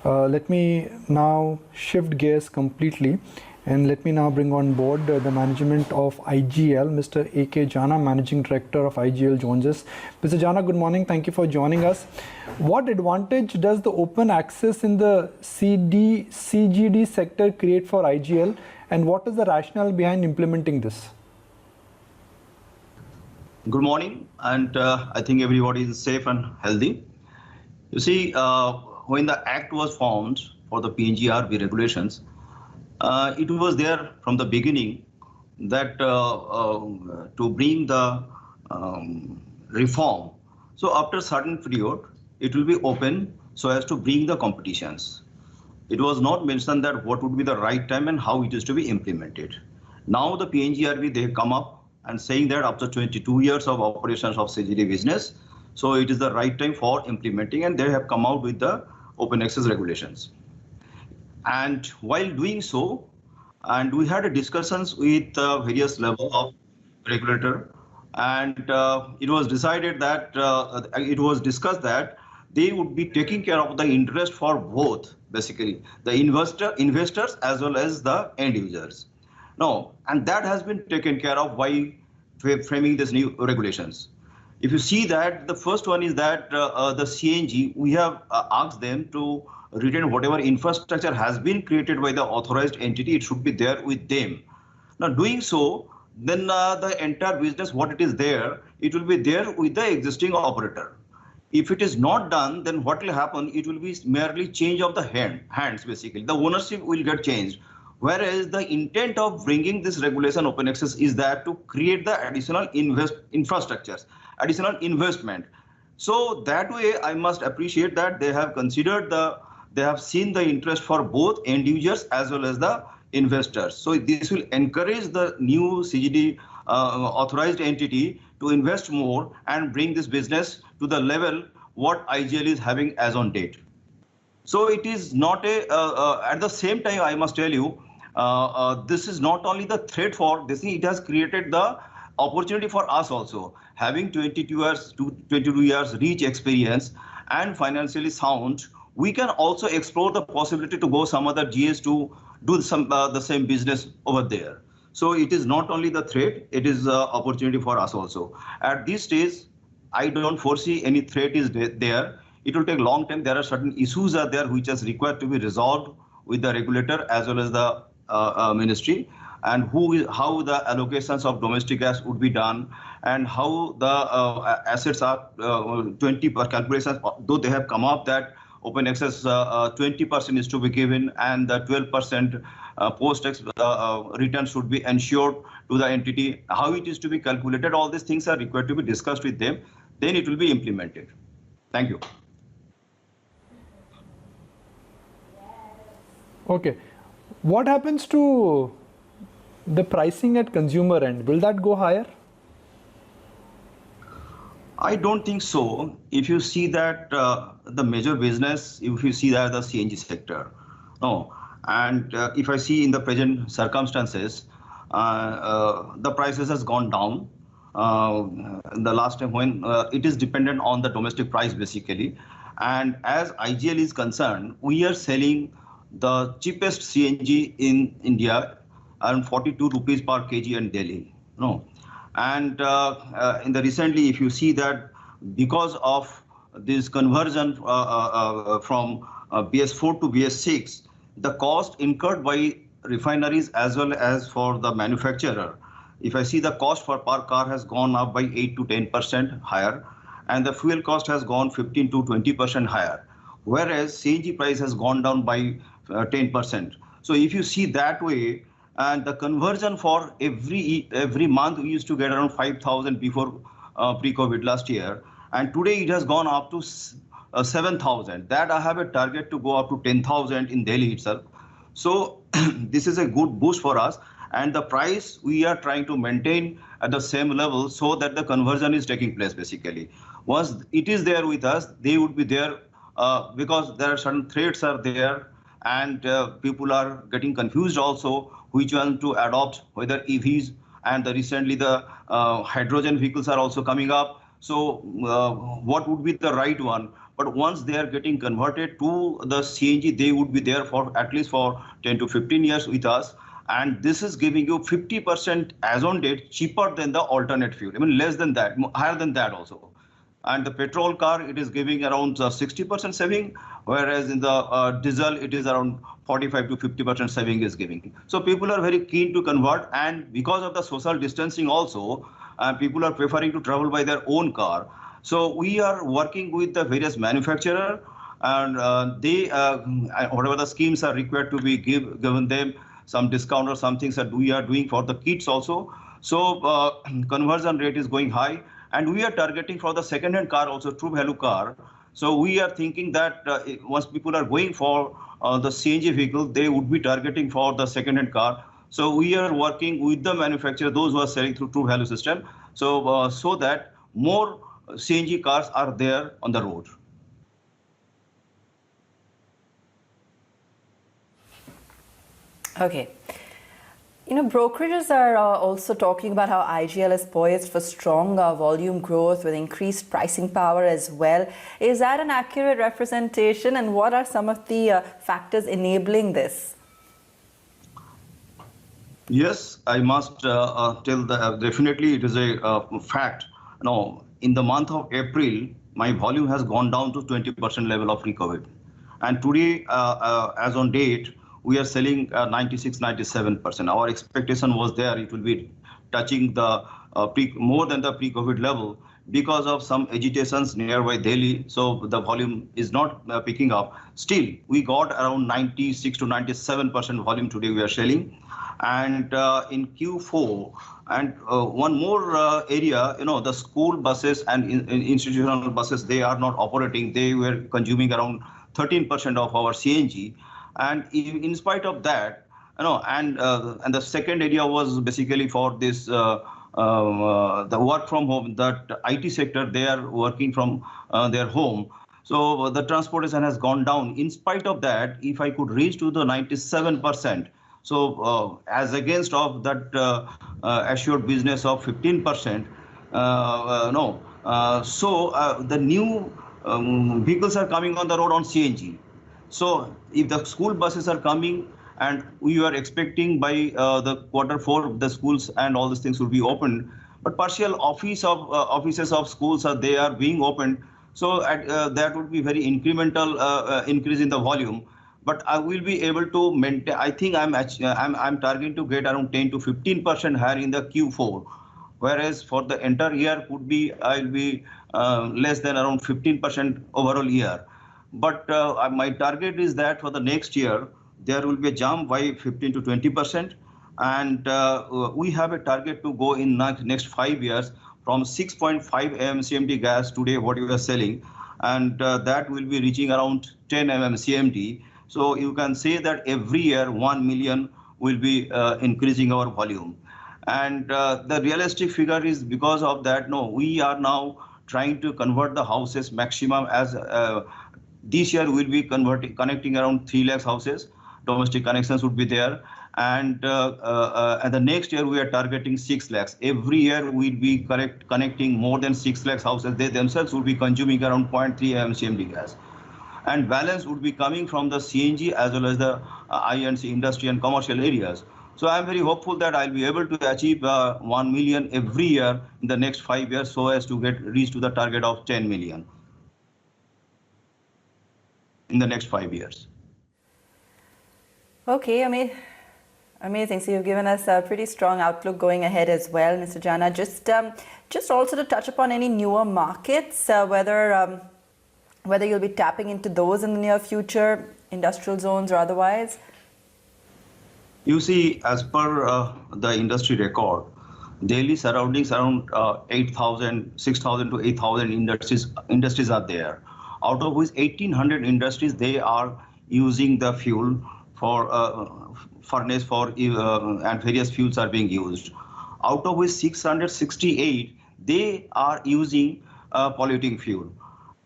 Let me now shift gears completely and let me now bring on board the management of IGL, Mr. A.K. Jana, Managing Director of IGL Joneses. Mr. Jana, good morning. Thank you for joining us. What advantage does the open access in the CGD sector create for IGL, and what is the rationale behind implementing this? Good morning, and I think everybody is safe and healthy. You see, when the Act was formed for the PNGRB regulations, it was there from the beginning that to bring the reform. So after a certain period, it will be open so as to bring the competitions. It was not mentioned that what would be the right time and how it is to be implemented. Now the PNGRB, they have come up and saying that after 22 years of operations of CGD business, so it is the right time for implementing, and they have come out with the open access regulations. And while doing so, and we had discussions with various levels of regulator, and it was decided that it was discussed that they would be taking care of the interest for both, basically the investors as well as the end users. No, and that has been taken care of by framing these new regulations. If you see that, the first one is that the CNG, we have asked them to retain whatever infrastructure has been created by the authorized entity, it should be there with them. Now doing so, then the entire business, what it is there, it will be there with the existing operator. If it is not done, then what will happen? It will be merely change of the hands, basically. The ownership will get changed. Whereas the intent of bringing this regulation open access is that to create the additional infrastructures, additional investment. So that way, I must appreciate that they have considered they have seen the interest for both end users as well as the investors. So this will encourage the new CGD authorized entity to invest more and bring this business to the level what IGL is having as on date. So it is not at the same time, I must tell you, this is not only the threat for this, it has created the opportunity for us also. Having 22 years reach experience and financially sound, we can also explore the possibility to go some other GS to do the same business over there. So it is not only the threat, it is opportunity for us also. At this stage, I don't foresee any threat is there. It will take long time. There are certain issues are there which is required to be resolved with the regulator as well as the ministry, and how the allocations of domestic gas would be done, and how the assets are 20 per calculations, though they have come up that open access 20% is to be given and the 12% post-tax return should be ensured to the entity. How it is to be calculated, all these things are required to be discussed with them. Then it will be implemented. Thank you. Okay. What happens to the pricing at consumer end? Will that go higher? I don't think so. If you see that the major business, if you see that the CNG sector, no, and if I see in the present circumstances, the prices has gone down. The last time when it is dependent on the domestic price basically, and as IGL is concerned, we are selling the cheapest CNG in India around 42 rupees per kg in Delhi. No. And in the recently, if you see that because of this conversion from BS4 to BS6, the cost incurred by refineries as well as for the manufacturer, if I see the cost for per car has gone up by 8 to 10% higher, and the fuel cost has gone 15 to 20% higher, whereas CNG price has gone down by 10%. So if you see that way, and the conversion for every month, we used to get around 5,000 before pre-COVID last year, and today it has gone up to 7,000. That I have a target to go up to 10,000 in Delhi itself. So this is a good boost for us, and the price we are trying to maintain at the same level so that the conversion is taking place basically. Once it is there with us, they would be there because there are certain threats are there, and people are getting confused also which one to adopt, whether EVs, and recently the hydrogen vehicles are also coming up. So what would be the right one? but once they are getting converted to the CNG, they would be there for at least for 10 to 15 years with us. And this is giving you 50% as on date cheaper than the alternate fuel, even less than that, higher than that also. And the petrol car, it is giving around 60% saving, whereas in the diesel, it is around 45 to 50% saving is giving. So people are very keen to convert, and because of the social distancing also, people are preferring to travel by their own car. So we are working with the various manufacturer, and whatever the schemes are required to be given them some discount or some things that we are doing for the kits also. So conversion rate is going high. And we are targeting for the second-hand car also, true value car. So we are thinking that once people are going for the CNG vehicle, they would be targeting for the second-hand car. So we are working with the manufacturer, those who are selling through true value system, so that more CNG cars are there on the road. Okay. Brokerages are also talking about how IGL is poised for strong volume growth with increased pricing power as well. Is that an accurate representation, and what are some of the factors enabling this? Yes, I must tell that definitely it is a fact. No, in the month of April, my volume has gone down to 20% level of pre-COVID. And today, as on date, we are selling 96, 97%. Our expectation was there it will be touching the more than the pre-COVID level because of some agitations nearby Delhi. So the volume is not picking up. Still, we got around 96 to 97% volume today we are selling. And in Q4, and one more area, the school buses and institutional buses, they are not operating. They were consuming around 13% of our CNG. And in spite of that, and the second area was basically for this the work from home, that IT sector, they are working from their home. So the transportation has gone down. In spite of that, if I could reach to the 97%, so as against of that assured business of 15%, the new vehicles are coming on the road on CNG. So if the school buses are coming, and we are expecting by the Q4, the schools and all these things will be opened, but partial offices of schools they are being opened. So that would be very incremental increase in the volume. But I will be able to maintain. I think I'm targeting to get around 10 to 15% higher in the Q4, whereas for the entire year could be I'll be less than around 15% overall year. But my target is that for the next year, there will be a jump by 15 to 20%. And we have a target to go in next 5 years from 6.5 mmCMD gas today, what you are selling, and that will be reaching around 10 mmCMD. So you can say that every year 1 million will be increasing our volume. And the realistic figure is because of that, we are now trying to convert the houses maximum as this year we'll be connecting around 3 lakhs houses. Domestic connections would be there. And the next year we are targeting 6 lakhs. Every year we'll be connecting more than 6 lakhs houses. They themselves will be consuming around 0.3 mmCMD gas. And balance would be coming from the CNG as well as the I&C industry and commercial areas. So I'm very hopeful that I'll be able to achieve 1 million every year in the next 5 years so as to reach to the target of 10 million in the next 5 years. Okay, amazing. So you've given us a pretty strong outlook going ahead as well, Mr. Jana. Just also to touch upon any newer markets, whether you'll be tapping into those in the near future, industrial zones or otherwise. You see, as per the industry record, Delhi surroundings around 6,000 to 8,000 industries are there. Out of which 1,800 industries, they are using the fuel for furnace and various fuels are being used. Out of which 668, they are using polluting fuel.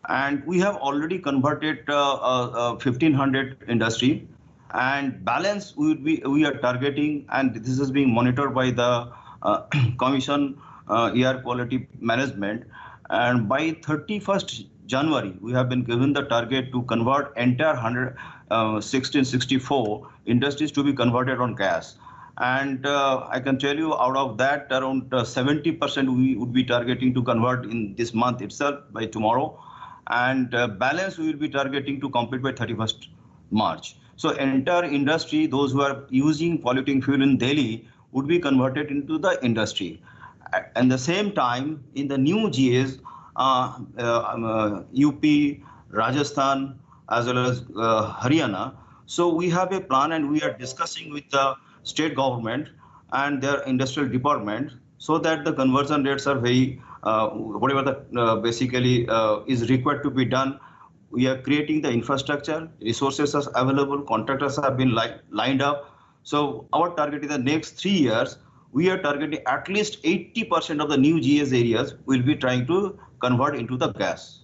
And we have already converted 1,500 industry, and balance we are targeting, and this is being monitored by the Commission Air Quality Management. And by 31st January, we have been given the target to convert entire 1664 industries to be converted on gas. And I can tell you out of that, around 70% we would be targeting to convert in this month itself by tomorrow. And balance we will be targeting to complete by 31st March. So entire industry, those who are using polluting fuel in Delhi would be converted into the industry. At the same time, in the new GAs, UP, Rajasthan, as well as Haryana. So we have a plan and we are discussing with the state government and their industrial department so that the conversion rates are very, whatever the basically is required to be done. We are creating the infrastructure, resources are available, contractors have been lined up. So our target in the next 3 years, we are targeting at least 80% of the new GS areas will be trying to convert into the gas.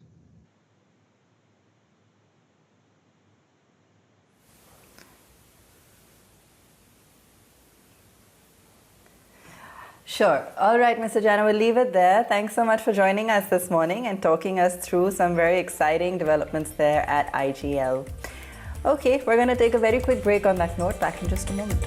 Sure. All right, Mr. Jana, we'll leave it there. Thanks so much for joining us this morning and talking us through some very exciting developments there at IGL. Okay, we're going to take a very quick break on that note. Back in just a moment.